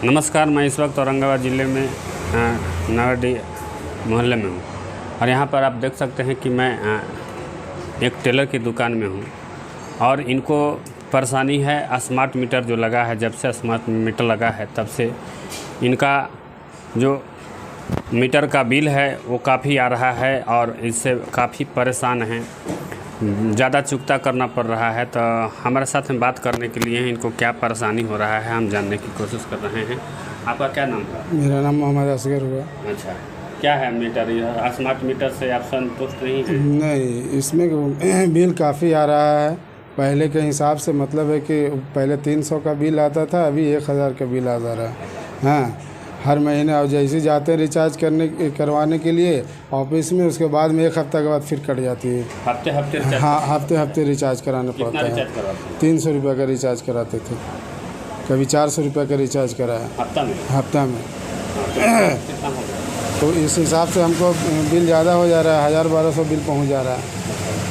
नमस्कार, मैं इस वक्त औरंगाबाद ज़िले में नगरडी मोहल्ले में हूँ और यहाँ पर आप देख सकते हैं कि मैं एक टेलर की दुकान में हूँ और इनको परेशानी है स्मार्ट मीटर जो लगा है। जब से स्मार्ट मीटर लगा है तब से इनका जो मीटर का बिल है वो काफ़ी आ रहा है और इससे काफ़ी परेशान हैं, ज़्यादा चुकता करना पड़ रहा है। तो हमारे साथ में बात करने के लिए इनको क्या परेशानी हो रहा है हम जानने की कोशिश कर रहे हैं। आपका क्या नाम है? मेरा नाम मोहम्मद असगर हुआ। अच्छा, क्या है मीटर, यह स्मार्ट मीटर से आप संतुष्ट नहीं हैं? नहीं, इसमें बिल काफ़ी आ रहा है। पहले के हिसाब से मतलब है कि पहले 300 का बिल आता था, अभी 1000 का बिल आ जा रहा है। हाँ, हर महीने और जैसे जाते हैं रिचार्ज करवाने के लिए ऑफिस में, उसके बाद में 1 हफ्ते के बाद फिर कट जाती है। हफ्ते हफ्ते? हाँ, हफ्ते रिचार्ज कराना पड़ता है। 300 रुपये का रिचार्ज कराते थे, कभी 400 रुपये का रिचार्ज कराया हफ्ता में। तो इस हिसाब से हमको बिल ज़्यादा हो जा रहा है, 1000-1200 बिल पहुंच जा रहा है।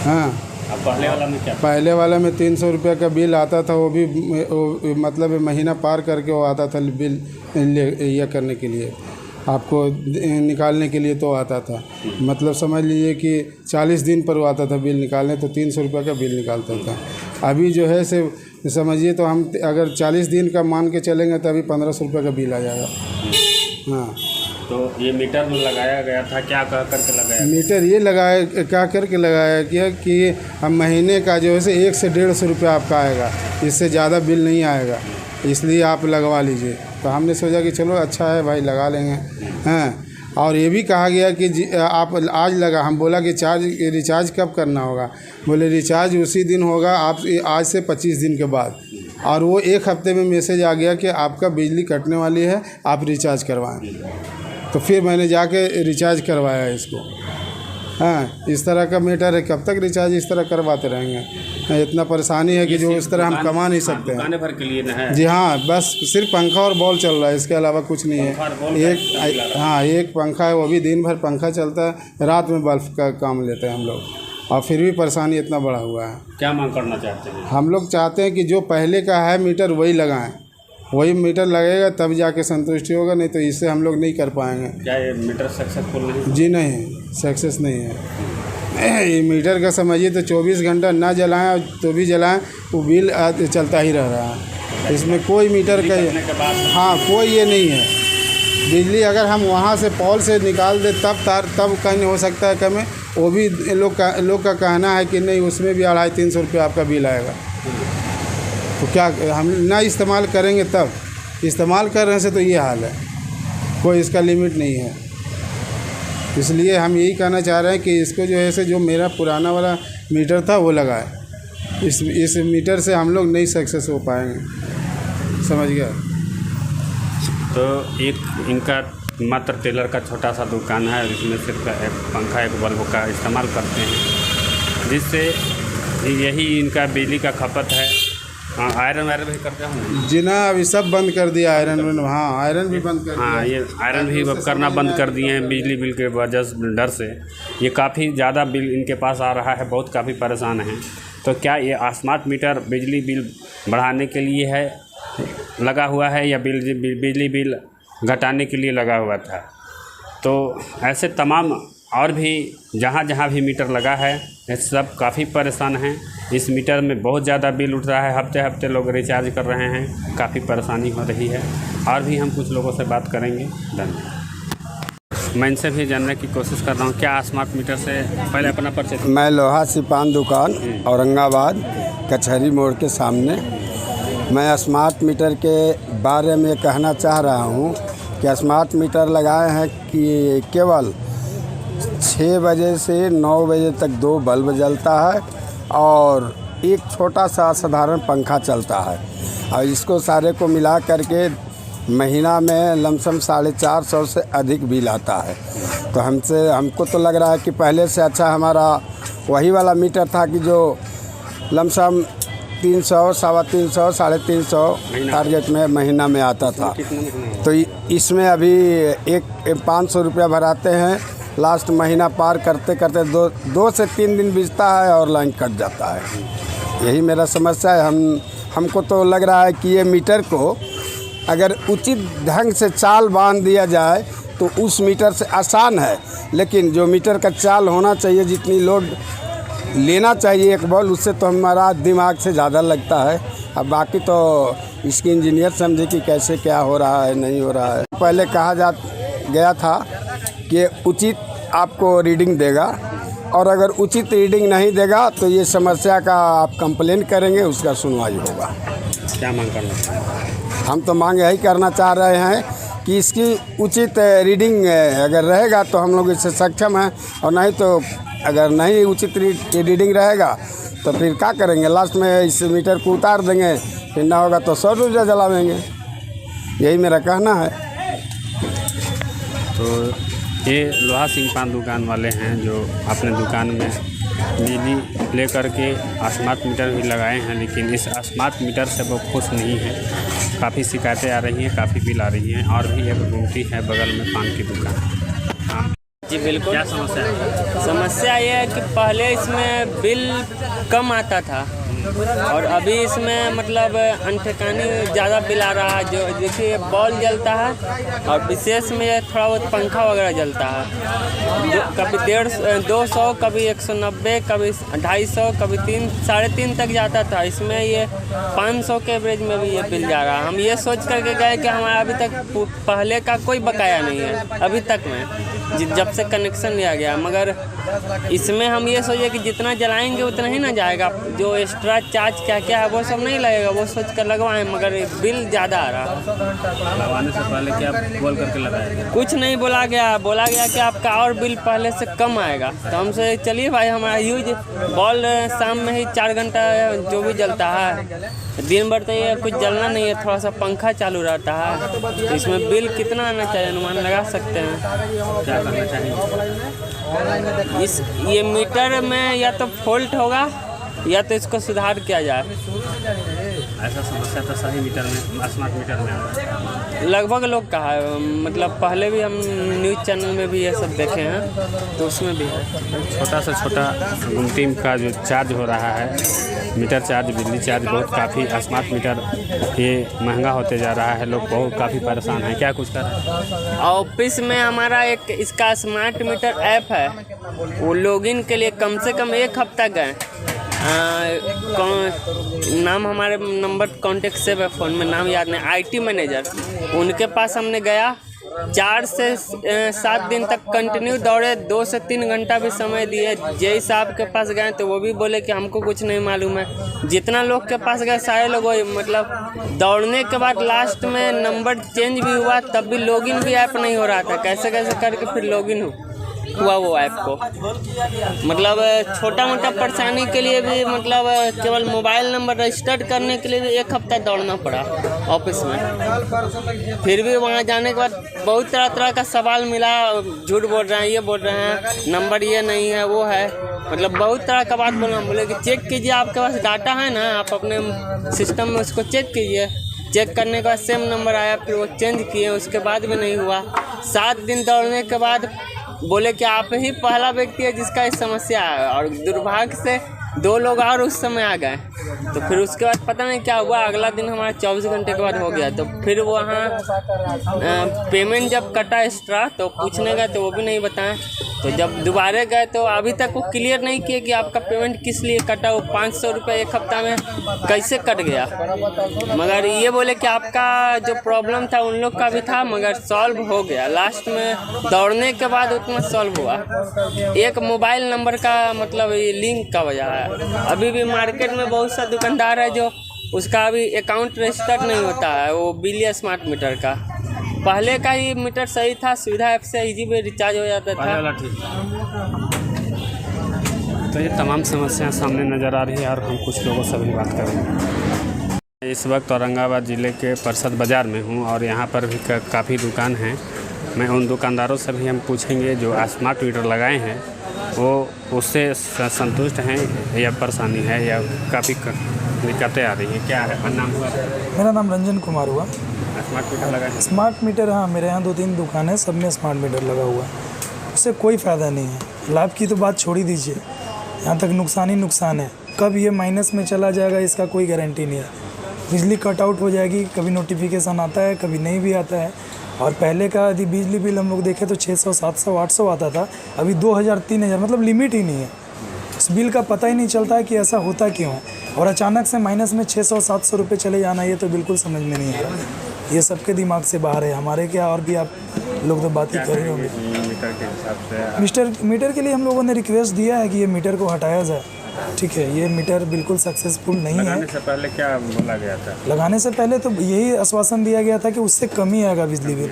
हाँ, पहले वाला में क्या? पहले वाला में 300 रुपये का बिल आता था, वो भी मतलब महीना पार करके वो आता था बिल यह करने के लिए, आपको निकालने के लिए तो आता था। मतलब समझ लीजिए कि 40 दिन पर वो आता था बिल निकालने, तो 300 रुपये का बिल निकालता था। अभी जो है से समझिए तो हम अगर 40 दिन का मान के चलेंगे तो अभी 1500 रुपये का बिल आ जाएगा। हाँ, तो ये मीटर लगाया गया था, क्या कह करके लगाया? मीटर ये लगाया क्या करके लगाया गया कि हम महीने का जो है से 100 से 150 रुपये आपका आएगा, इससे ज़्यादा बिल नहीं आएगा, इसलिए आप लगवा लीजिए। तो हमने सोचा कि चलो अच्छा है भाई, लगा लेंगे। हाँ, और ये भी कहा गया कि आप आज लगा, हम बोला कि रिचार्ज कब करना होगा? बोले रिचार्ज उसी दिन होगा, आप आज से 25 दिन के बाद। और वो 1 हफ्ते में मैसेज आ गया कि आपका बिजली कटने वाली है, आप रिचार्ज करवाएं। तो फिर मैंने जाके रिचार्ज करवाया इसको। हाँ, इस तरह का मीटर है, कब तक रिचार्ज इस तरह करवाते रहेंगे? इतना परेशानी है कि जो इस तरह हम कमा नहीं सकते हैं। दुकान भर के लिए ना है? जी हाँ, बस सिर्फ पंखा और बॉल चल रहा है, इसके अलावा कुछ नहीं है। हाँ, एक पंखा है, वो भी दिन भर पंखा चलता है, रात में बल्ब का काम लेते हैं हम लोग, और फिर भी परेशानी इतना बड़ा हुआ है। क्या मांग करना चाहते हैं? हम लोग चाहते हैं कि जो पहले का है मीटर वही लगाएं, वही मीटर लगेगा तब जाके संतुष्टि होगा, नहीं तो इससे हम लोग नहीं कर पाएंगे। क्या ये मीटर सक्सेसफुल नहीं? जी नहीं, सक्सेस नहीं है। ये मीटर का समझिए तो 24 घंटा ना जलाएं तो भी जलाएं, वो बिल चलता ही रह रहा है। इसमें कोई मीटर का हाँ कोई ये नहीं है। बिजली अगर हम वहाँ से पॉल से निकाल दे तब कहीं हो सकता है कम, वो भी लोग का कहना है कि नहीं, उसमें भी 250-300 रुपये आपका बिल आएगा। तो क्या हम ना इस्तेमाल करेंगे तब? इस्तेमाल करने से तो ये हाल है, कोई इसका लिमिट नहीं है। इसलिए हम यही कहना चाह रहे हैं कि इसको जो है से जो मेरा पुराना वाला मीटर था वो लगाए। इस मीटर से हम लोग नहीं सक्सेस हो पाएंगे, समझ गया? तो एक इनका मात्र टेलर का छोटा सा दुकान है, इसमें सिर्फ एक पंखा एक बल्ब का इस्तेमाल करते हैं, जिससे यही इनका बिजली का खपत है। हाँ, आयरन वायरन भी करते हैं जी ना, अभी सब बंद कर दिया आयरन। हाँ, आयरन भी बंद कर दिया। हाँ, ये आयरन भी करना बंद कर दिए हैं बिजली बिल के वजह से, डर से। ये काफ़ी ज़्यादा बिल इनके पास आ रहा है, बहुत काफ़ी परेशान हैं। तो क्या ये स्मार्ट मीटर बिजली बिल बढ़ाने के लिए है लगा हुआ है या बिजली बिल घटाने के लिए लगा हुआ था? तो ऐसे तमाम और भी जहाँ भी मीटर लगा है, ये सब काफ़ी परेशान हैं। इस मीटर में बहुत ज़्यादा बिल उठ रहा है, हफ्ते लोग रिचार्ज कर रहे हैं, काफ़ी परेशानी हो रही है। और भी हम कुछ लोगों से बात करेंगे। धन्यवाद। मैं इनसे भी जानने की कोशिश कर रहा हूँ, क्या स्मार्ट मीटर से पहले अपना परिचय? मैं लोहा सिपान दुकान औरंगाबाद कचहरी मोड़ के सामने। मैं स्मार्ट मीटर के बारे में कहना चाह रहा हूँ कि स्मार्ट मीटर लगाए हैं कि केवल 6 बजे से 9 बजे तक 2 बल्ब जलता है और एक छोटा सा साधारण पंखा चलता है, और इसको सारे को मिला करके महीना में लमसम 450 से अधिक बिल आता है। तो हमको तो लग रहा है कि पहले से अच्छा हमारा वही वाला मीटर था कि जो लमसम 300, 350, 350 टारगेट में महीना में आता था। तो इसमें अभी 500 रुपया भराते हैं, लास्ट महीना पार करते करते 2 से 3 दिन बीतता है और लाइन कट जाता है। यही मेरा समस्या है। हमको तो लग रहा है कि ये मीटर को अगर उचित ढंग से चाल बांध दिया जाए तो उस मीटर से आसान है, लेकिन जो मीटर का चाल होना चाहिए, जितनी लोड लेना चाहिए एक बॉल, उससे तो हमारा दिमाग से ज़्यादा लगता है। अब बाकी तो इसकी इंजीनियर समझे कि कैसे क्या हो रहा है नहीं हो रहा है। पहले कहा गया था कि उचित आपको रीडिंग देगा, और अगर उचित रीडिंग नहीं देगा तो ये समस्या का आप कंप्लेन करेंगे, उसका सुनवाई होगा। क्या मांग करना चाहते हैं? हम तो मांग यही करना चाह रहे हैं कि इसकी उचित रीडिंग अगर रहेगा तो हम लोग इससे सक्षम हैं, और नहीं तो अगर नहीं उचित रीडिंग रहेगा तो फिर क्या करेंगे, लास्ट में इस मीटर को उतार देंगे, फिर ना होगा तो 100 रुपया जलावेंगे। यही मेरा कहना है। तो ये लोहा सिंह पान दुकान वाले हैं जो अपने दुकान में बिजली लेकर के स्मार्ट मीटर भी लगाए हैं, लेकिन इस स्मार्ट मीटर से वो खुश नहीं है। काफ़ी शिकायतें आ रही हैं, काफ़ी बिल आ रही हैं। और भी एक गुमटी है बगल में पान की दुकान। जी बिल्कुल। क्या समस्या है? समस्या ये है कि पहले इसमें बिल कम आता था और अभी इसमें मतलब अनठिकानी ज़्यादा बिल आ रहा है। जो देखिए बॉल जलता है और विशेष में थोड़ा बहुत पंखा वगैरह जलता है। कभी 200, कभी 190, कभी 250, कभी 3, 3.5 तक जाता था। इसमें ये 500 के एवरेज में भी ये बिल जा रहा है। हम ये सोच करके गए कि हमारा अभी तक पहले का कोई बकाया नहीं है अभी तक में, जब से कनेक्शन लिया गया। मगर इसमें हम ये सोचे कि जितना जलाएंगे उतना ही ना जाएगा, जो एक्स्ट्रा चार्ज क्या क्या है वो सब नहीं लगेगा, वो सोच कर लगवाएं, मगर बिल ज़्यादा आ रहा है। लगवाने से पहले क्या बोल करके लगाया? कुछ नहीं बोला गया कि आपका और बिल पहले से कम आएगा। तो हमसे चलिए भाई, हमारा यूज बॉल शाम में ही 4 घंटा जो भी जलता है, दिन भर तो ये कुछ जलना नहीं है, थोड़ा सा पंखा चालू रहता है। तो इसमें बिल कितना आना चाहिए अनुमान लगा सकते हैं। क्या करना चाहिए? ये मीटर में या तो फॉल्ट होगा या तो इसको सुधार किया जाए। ऐसा समस्या तो सही मीटर में, स्मार्ट मीटर में है। लगभग लोग कहा है, मतलब पहले भी हम न्यूज़ चैनल में भी ये सब देखे हैं, तो उसमें भी है। छोटा से छोटा गुमटी का जो चार्ज हो रहा है, मीटर चार्ज, बिजली चार्ज बहुत काफ़ी, स्मार्ट मीटर ये महंगा होते जा रहा है। लोग बहुत काफ़ी परेशान हैं। क्या कुछ कर रहे हैं? ऑफिस में हमारा एक इसका स्मार्ट मीटर ऐप है, वो लॉगिन के लिए कम से कम 1 हफ्ता गए। नाम हमारे नंबर कॉन्टेक्ट सेव है फ़ोन में, नाम याद नहीं, IT मैनेजर, उनके पास हमने गया। 4 से 7 दिन तक कंटिन्यू दौड़े, 2 से 3 घंटा भी समय दिए। जय साहब के पास गए तो वो भी बोले कि हमको कुछ नहीं मालूम है। जितना लोग के पास गए सारे लोग वही, मतलब दौड़ने के बाद लास्ट में नंबर चेंज भी हुआ, तब भी लॉगिन भी ऐप नहीं हो रहा था। कैसे करके फिर लॉगिन हुआ वो ऐप को। मतलब छोटा मोटा परेशानी के लिए भी, मतलब केवल मोबाइल नंबर रजिस्टर करने के लिए भी 1 हफ्ता दौड़ना पड़ा ऑफिस में। फिर भी वहाँ जाने के बाद बहुत तरह का सवाल मिला, झूठ बोल रहे हैं, ये बोल रहे हैं, नंबर ये नहीं है वो है, मतलब बहुत तरह का बात बोला। बोले कि चेक कीजिए, आपके पास डाटा है ना, आप अपने सिस्टम में उसको चेक कीजिए। चेक करने के बाद सेम नंबर आया, फिर वो चेंज किए, उसके बाद भी नहीं हुआ। 7 दिन दौड़ने के बाद बोले कि आप ही पहला व्यक्ति है जिसका इस समस्या है, और दुर्भाग्य से 2 लोग और उस समय आ गए। तो फिर उसके बाद पता नहीं क्या हुआ, अगला दिन हमारा 24 घंटे के बाद हो गया। तो फिर वहाँ पेमेंट जब कटा एक्स्ट्रा तो पूछने गए तो वो भी नहीं बताएं। तो जब दोबारा गए तो अभी तक वो क्लियर नहीं किए कि आपका पेमेंट किस लिए कटा, वो 500 रुपये 1 हफ्ता में कैसे कट गया। मगर ये बोले कि आपका जो प्रॉब्लम था उन लोग का भी था, मगर सॉल्व हो गया। लास्ट में दौड़ने के बाद उतना सॉल्व हुआ। एक मोबाइल नंबर का मतलब ये लिंक का वजह है। अभी भी मार्केट में बहुत सा दुकानदार है जो उसका अभी अकाउंट रजिस्टर नहीं होता है, वो बिल स्मार्ट मीटर का। पहले का ही मीटर सही था, सुविधा ऐप से इजी में रिचार्ज हो जाता था। तो ये तमाम समस्याएं सामने नज़र आ रही है और हम कुछ लोगों से भी बात करेंगे। इस वक्त औरंगाबाद ज़िले के परिषद बाज़ार में हूँ और यहाँ पर भी काफ़ी दुकान हैं। मैं उन दुकानदारों से भी हम पूछेंगे जो स्मार्ट मीटर लगाए हैं वो उससे संतुष्ट हैं या परेशानी है या काफ़ी दिक्कतें आ रही हैं। क्या है नाम हुआ? मेरा नाम रंजन कुमार हुआ। स्मार्ट मीटर लगा है? स्मार्ट मीटर, हाँ, मेरे यहाँ 2-3 दुकान है, सब में स्मार्ट मीटर लगा हुआ है। उससे कोई फ़ायदा नहीं है। लाभ की तो बात छोड़ ही दीजिए, यहाँ तक नुकसान ही नुकसान है। कब ये माइनस में चला जाएगा इसका कोई गारंटी नहीं है। बिजली कट आउट हो जाएगी, कभी नोटिफिकेशन आता है, कभी नहीं भी आता है। और पहले का यदि बिजली बिल हम लोग देखें तो 600, 700, 800 आता था, अभी 2000, 3000, मतलब लिमिट ही नहीं है। इस बिल का पता ही नहीं चलता है कि ऐसा होता क्यों है, और अचानक से माइनस में 600, 700 रुपये चले जाना, ये तो बिल्कुल समझ में नहीं आ रहा। ये सबके दिमाग से बाहर है, हमारे क्या, और भी आप लोग तो बात ही कर रहे होंगे। मीटर के हिसाब से मीटर के लिए हम लोगों ने रिक्वेस्ट दिया है कि ये मीटर को हटाया जाए, ठीक है। ये मीटर बिल्कुल सक्सेसफुल नहीं है। लगाने से पहले क्या बोला गया था? लगाने से पहले तो यही आश्वासन दिया गया था कि उससे कम ही आएगा बिजली बिल,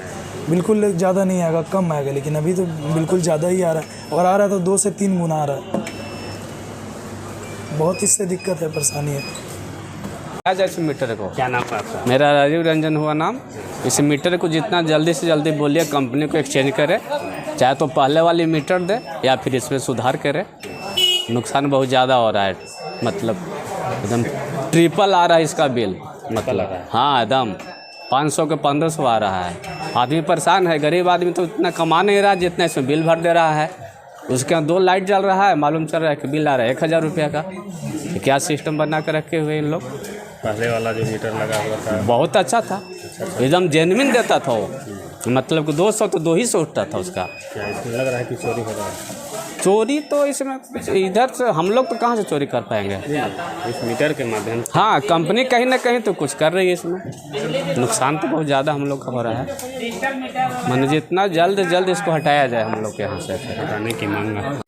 बिल्कुल ज़्यादा नहीं आएगा, कम आएगा। लेकिन अभी तो बिल्कुल ज़्यादा ही आ रहा है, और आ रहा है तो 2 से 3 गुना आ रहा है। बहुत इससे दिक्कत है, परेशानी है। इस मीटर को, क्या नाम है आपका? मेरा राजीव रंजन हुआ नाम। इस मीटर को जितना जल्दी से जल्दी बोलिए कंपनी को एक्सचेंज करे, चाहे तो पहले वाली मीटर दे या फिर इसमें सुधार करे। नुकसान बहुत ज़्यादा हो रहा है, मतलब एकदम ट्रिपल आ रहा है इसका बिल, मतलब हाँ एकदम 500 के 1500 आ रहा है। आदमी परेशान है, गरीब आदमी तो इतना कमा नहीं रहा जितना इसमें बिल भर दे रहा है। उसके यहाँ 2 लाइट जल रहा है, मालूम चल रहा है कि बिल आ रहा है 1000 रुपये का। क्या सिस्टम बना कर रखे हुए इन लोग। पहले वाला जो मीटर लगा हुआ था बहुत अच्छा था, एकदम जेन्युइन देता था वो, मतलब कि 200 तो 200 उठता था उसका। क्या इसमें लग रहा है कि चोरी हो रहा है? चोरी तो इसमें इधर से हम लोग तो कहाँ से चोरी कर पाएंगे। इस मीटर के माध्यम से हाँ, कंपनी कहीं ना कहीं तो कुछ कर रही है इसमें। नुकसान तो बहुत ज़्यादा हम लोग का हो रहा है। माने जितना जल्द से जल्द इसको हटाया जाए हम लोग के यहाँ से। हटाने की मांग है।